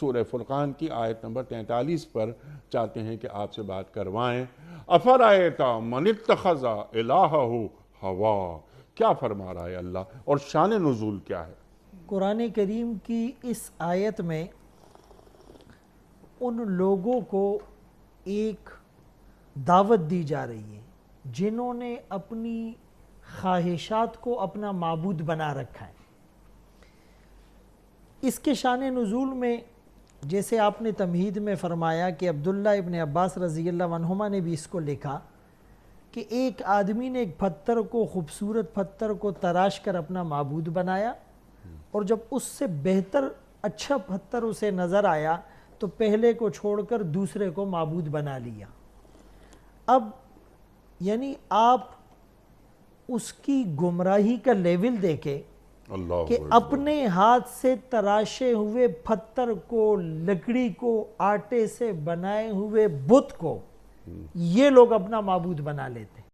سورہ فرقان کی آیت نمبر 43 پر چاہتے ہیں کہ آپ سے بات کروائیں۔ افرائیت من اتخذ الہہ ہوا، کیا فرما رہا ہے اللہ اور شان نزول کیا ہے؟ قرآن کریم کی اس آیت میں ان لوگوں کو ایک دعوت دی جا رہی ہے جنہوں نے اپنی خواہشات کو اپنا معبود بنا رکھا ہے۔ اس کے شان نزول میں جیسے آپ نے تمہید میں فرمایا کہ عبداللہ ابن عباس رضی اللہ عنہما نے بھی اس کو لکھا کہ ایک آدمی نے ایک پتھر کو، خوبصورت پتھر کو تراش کر اپنا معبود بنایا، اور جب اس سے بہتر اچھا پتھر اسے نظر آیا تو پہلے کو چھوڑ کر دوسرے کو معبود بنا لیا۔ اب یعنی آپ اس کی گمراہی کا لیول دیکھیں کہ اپنے ہاتھ سے تراشے ہوئے پتھر کو، لکڑی کو، آٹے سے بنائے ہوئے بت کو یہ لوگ اپنا معبود بنا لیتے ہیں۔